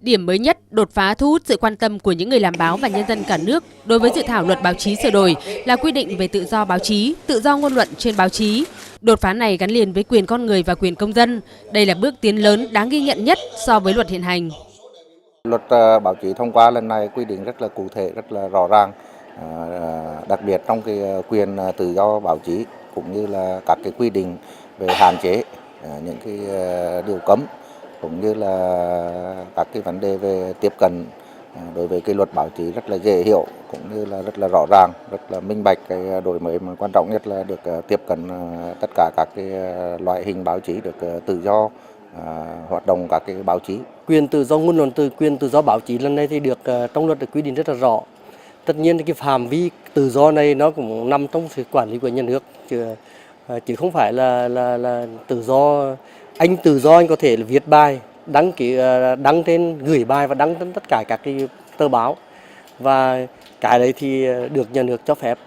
Điểm mới nhất, đột phá thu hút sự quan tâm của những người làm báo và nhân dân cả nước đối với dự thảo luật báo chí sửa đổi là quy định về tự do báo chí, tự do ngôn luận trên báo chí. Đột phá này gắn liền với quyền con người và quyền công dân. Đây là bước tiến lớn đáng ghi nhận nhất so với luật hiện hành. Luật báo chí thông qua lần này quy định rất là cụ thể, rất là rõ ràng, đặc biệt trong cái quyền tự do báo chí cũng như là các cái quy định về hạn chế, những cái điều cấm cũng như là các cái vấn đề về tiếp cận đối với cái luật báo chí rất là dễ hiểu cũng như là rất là rõ ràng, rất là minh bạch. Cái đổi mới mà quan trọng nhất là được tiếp cận tất cả các cái loại hình báo chí, được tự do hoạt động các cái báo chí. Quyền tự do ngôn luận, quyền tự do báo chí lần này thì được trong luật được quy định rất là rõ. Tất nhiên thì cái phạm vi tự do này nó cũng nằm trong sự quản lý của nhà nước, chứ không phải là tự do. Anh tự do anh có thể là viết bài, đăng trên, gửi bài và đăng trên tất cả các cái tờ báo, và cái đấy thì được nhà nước cho phép.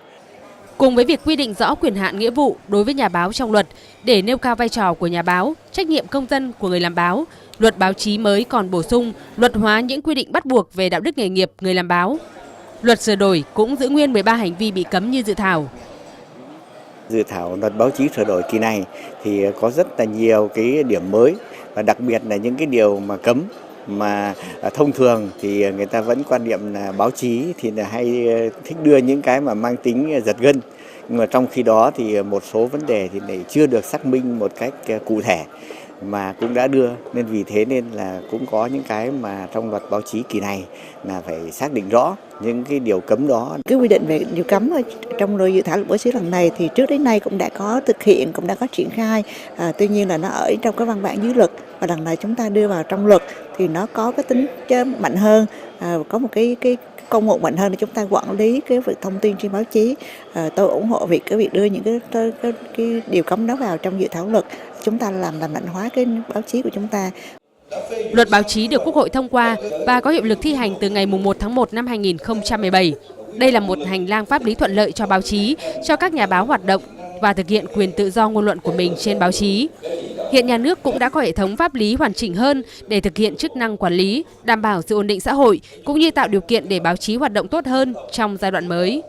Cùng với việc quy định rõ quyền hạn nghĩa vụ đối với nhà báo trong luật để nêu cao vai trò của nhà báo, trách nhiệm công dân của người làm báo, luật báo chí mới còn bổ sung luật hóa những quy định bắt buộc về đạo đức nghề nghiệp người làm báo. Luật sửa đổi cũng giữ nguyên 13 hành vi bị cấm như dự thảo. Dự thảo luật báo chí sửa đổi kỳ này thì có rất là nhiều cái điểm mới, và đặc biệt là những cái điều mà cấm mà thông thường thì người ta vẫn quan niệm là báo chí thì là hay thích đưa những cái mà mang tính giật gân, nhưng mà trong khi đó thì một số vấn đề thì lại chưa được xác minh một cách cụ thể mà cũng đã đưa, nên vì thế nên là cũng có những cái mà trong luật báo chí kỳ này là phải xác định rõ những cái điều cấm đó. Cái quy định về điều cấm trong dự thảo luật báo chí lần này thì trước đến nay cũng đã có thực hiện, cũng đã có triển khai. Tuy nhiên là nó ở trong cái văn bản dưới luật, và lần này chúng ta đưa vào trong luật thì nó có cái tính mạnh hơn, có một cái công cụ mạnh hơn để chúng ta quản lý cái việc thông tin trên báo chí. Tôi ủng hộ cái việc đưa những cái điều cấm đó vào trong dự thảo luật. Chúng ta làm mạnh hóa cái báo chí của chúng ta. Luật báo chí được Quốc hội thông qua và có hiệu lực thi hành từ ngày 1 tháng 1 năm 2017. Đây là một hành lang pháp lý thuận lợi cho báo chí, cho các nhà báo hoạt động và thực hiện quyền tự do ngôn luận của mình trên báo chí. Hiện nhà nước cũng đã có hệ thống pháp lý hoàn chỉnh hơn để thực hiện chức năng quản lý, đảm bảo sự ổn định xã hội, cũng như tạo điều kiện để báo chí hoạt động tốt hơn trong giai đoạn mới.